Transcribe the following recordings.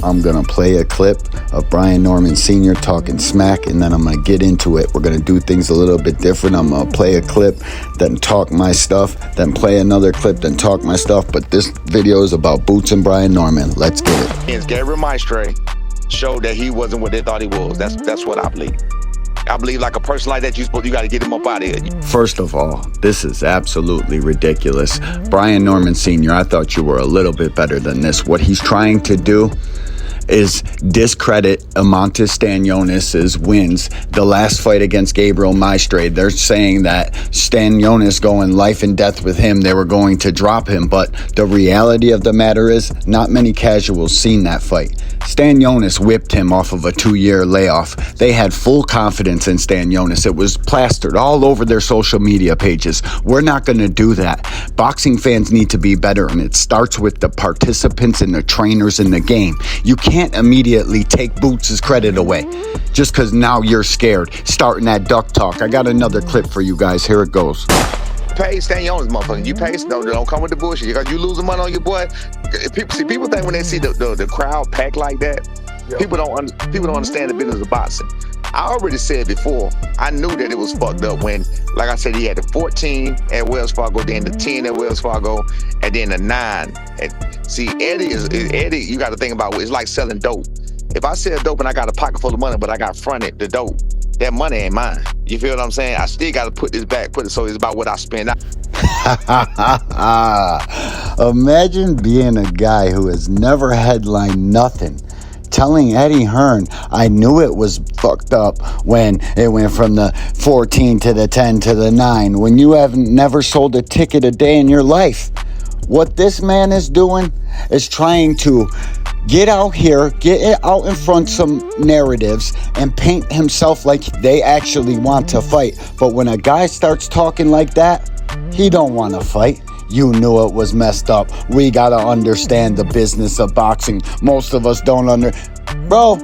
I'm going to play a clip of Brian Norman Sr. talking smack, and then I'm going to get into it. We're going to do things a little bit different. I'm going to play a clip, then talk my stuff, then play another clip, then talk my stuff. But this video is about Boots and Brian Norman. Let's get it. And Gabriel Maestre showed that he wasn't what they thought he was. That's what I believe. I believe like a person like that, you got to get him up out of here. First of all, this is absolutely ridiculous. Brian Norman Sr., I thought you were a little bit better than this. What he's trying to do is discredit Amantis Stanionis' wins. The last fight against Gabriel Maestre, they're saying that Stanionis going life and death with him, they were going to drop him. But the reality of the matter is, not many casuals seen that fight. Stanionis whipped him off of a 2-year layoff. They had full confidence in Stanionis. It was plastered all over their social media pages. We're not going to do that. Boxing fans need to be better, and it starts with the participants and the trainers in the game. You can't immediately take Boots' credit away just because now you're scared. Starting that duck talk. I got another clip for you guys. Here it goes. Pay Stanionis, motherfucker. You pay, don't come with the bullshit. You losing money on your boy. People think when they see the crowd packed like that, people don't understand the business of boxing. I already said before, I knew that it was fucked up when, like I said, he had the 14 at Wells Fargo, then the 10 at Wells Fargo, and then the 9. See, Eddie, you got to think about it's like selling dope. If I sell dope and I got a pocket full of money, but I got fronted the dope, that money ain't mine. You feel what I'm saying? I still got to put this back, so it's about what I spend. Imagine being a guy who has never headlined nothing, telling Eddie Hearn, I knew it was fucked up when it went from the 14 to the 10 to the 9, when you haven't never sold a ticket a day in your life. What this man is doing is trying to get out here, get it out in front some narratives, and paint himself like they actually want to fight. But when a guy starts talking like that, he don't want to fight. You knew it was messed up. We gotta understand the business of boxing. Most of us don't Bro,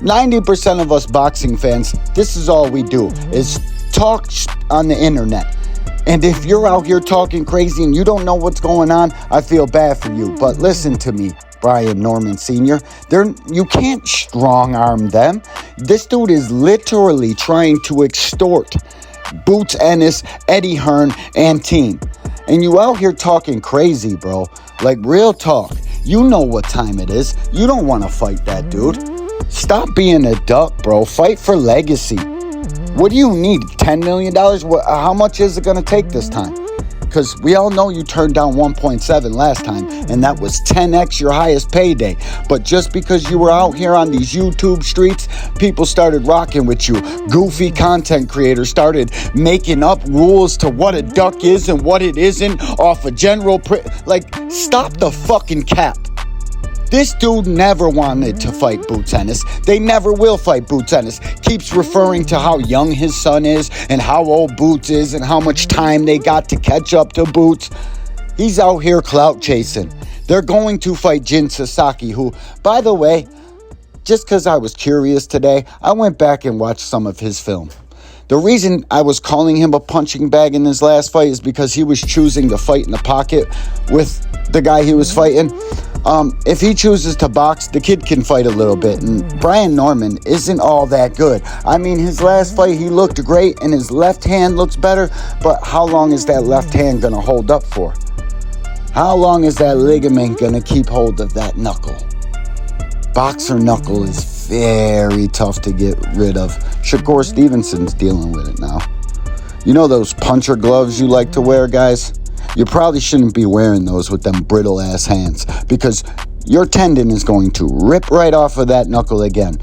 90% of us boxing fans, this is all we do, is talk on the internet. And if you're out here talking crazy and you don't know what's going on, I feel bad for you. But listen to me, Brian Norman Sr., you can't strong-arm them. This dude is literally trying to extort Boots Ennis, Eddie Hearn, and team. And you out here talking crazy, bro. Like, real talk. You know what time it is. You don't want to fight that dude. Stop being a duck, bro. Fight for legacy. What do you need? $10 million? How much is it going to take this time? Because we all know you turned down 1.7 last time, and that was 10x your highest payday. But just because you were out here on these YouTube streets, people started rocking with you. Goofy content creators started making up rules to what a duck is and what it isn't off a general... stop the fucking cap. This dude never wanted to fight Boots Ennis. They never will fight Boots Ennis. Keeps referring to how young his son is and how old Boots is and how much time they got to catch up to Boots. He's out here clout chasing. They're going to fight Jin Sasaki, who, by the way, just because I was curious today, I went back and watched some of his film. The reason I was calling him a punching bag in his last fight is because he was choosing to fight in the pocket with the guy he was fighting. If he chooses to box, the kid can fight a little bit. And Brian Norman isn't all that good. I mean, his last fight, he looked great, and his left hand looks better. But how long is that left hand going to hold up for? How long is that ligament going to keep hold of that knuckle? Boxer knuckle is very tough to get rid of. Shakur Stevenson's dealing with it now. You know those puncher gloves you like to wear, guys? You probably shouldn't be wearing those with them brittle ass hands, because your tendon is going to rip right off of that knuckle again.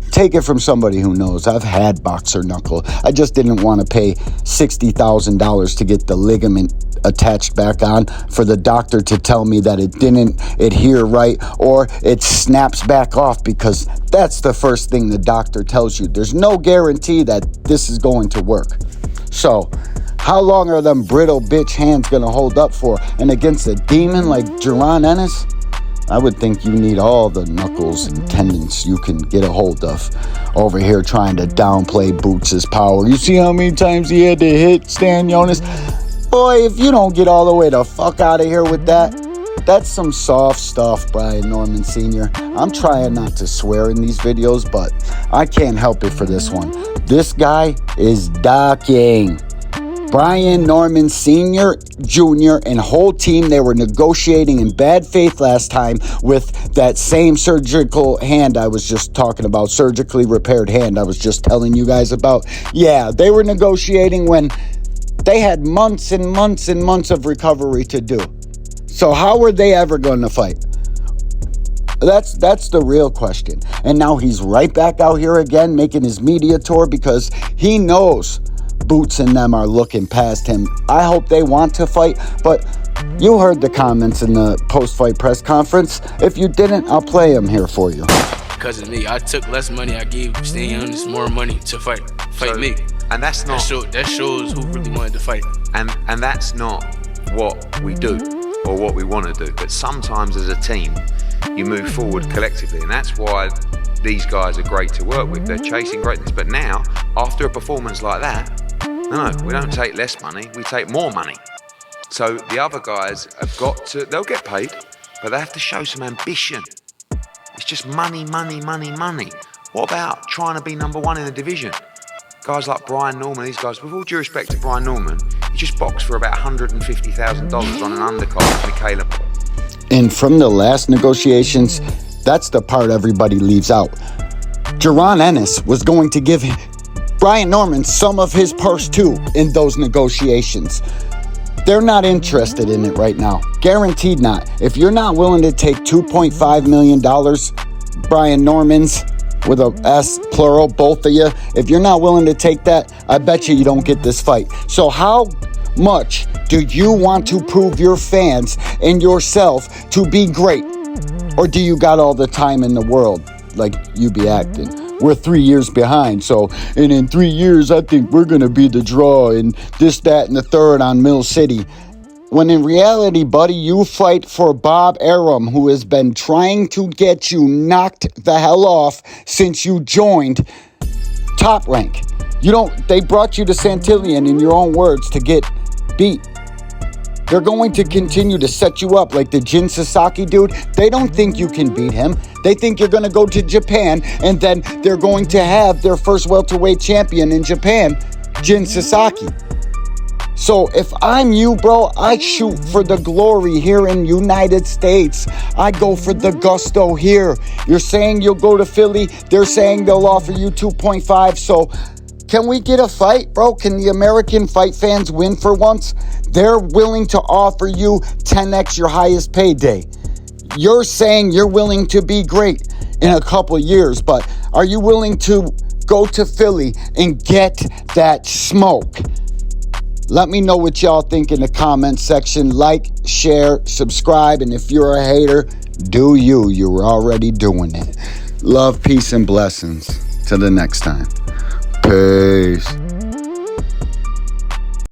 Take it from somebody who knows. I've had boxer knuckle. I just didn't want to pay $60,000 to get the ligament attached back on for the doctor to tell me that it didn't adhere right or it snaps back off, because that's the first thing the doctor tells you. There's no guarantee that this is going to work. So how long are them brittle bitch hands going to hold up for? And against a demon like Jaron Ennis, I would think you need all the knuckles and tendons you can get a hold of. Over here trying to downplay Boots' power. You see how many times he had to hit Stanionis? Boy, if you don't get all the way the fuck out of here with that, That's some soft stuff, Brian Norman Sr. I'm trying not to swear in these videos, but I can't help it for this one. This guy is ducking. Brian Norman Sr., Jr., and whole team, they were negotiating in bad faith last time with that same surgical hand I was just talking about, surgically repaired hand I was just telling you guys about. Yeah, they were negotiating when they had months and months and months of recovery to do. So how were they ever going to fight? That's the real question. And now he's right back out here again making his media tour because he knows Boots and them are looking past him. I hope they want to fight, but you heard the comments in the post-fight press conference. If you didn't, I'll play them here for you. Because of me, I took less money. I gave Stanley more money to fight me. And that's not... That shows who really wanted to fight. And that's not what we do or what we want to do. But sometimes as a team, you move forward collectively. And that's why these guys are great to work with. They're chasing greatness. But now, after a performance like that, no, we don't take less money, we take more money. So the other guys have got to, they'll get paid, but they have to show some ambition. It's just money, money, money, money. What about trying to be number one in the division? Guys like Brian Norman, these guys, with all due respect to Brian Norman, he just boxed for about $150,000 on an undercard with Michaela. And from the last negotiations, that's the part everybody leaves out. Jaron Ennis was going to give Brian Norman some of his purse too in those negotiations. They're not interested in it right now. Guaranteed not. If you're not willing to take $2.5 million, Brian Norman's, with a S plural, both of you, if you're not willing to take that, I bet you don't get this fight. So how much do you want to prove your fans and yourself to be great? Or do you got all the time in the world like you be acting? We're 3 years behind, and in 3 years, I think we're going to be the draw, and this, that, and the third on Mill City. When in reality, buddy, you fight for Bob Arum, who has been trying to get you knocked the hell off since you joined Top Rank. They brought you to Santillan, in your own words, to get beat. They're going to continue to set you up like the Jin Sasaki dude. They don't think you can beat him. They think you're going to go to Japan, and then they're going to have their first welterweight champion in Japan, Jin Sasaki. So if I'm you, bro, I shoot for the glory here in United States. I go for the gusto here. You're saying you'll go to Philly. They're saying they'll offer you 2.5. So can we get a fight, bro? Can the American fight fans win for once? They're willing to offer you 10x your highest payday. You're saying you're willing to be great in a couple years, but are you willing to go to Philly and get that smoke? Let me know what y'all think in the comment section. Like, share, subscribe, and if you're a hater, do you. You're already doing it. Love, peace, and blessings. Till the next time. Peace.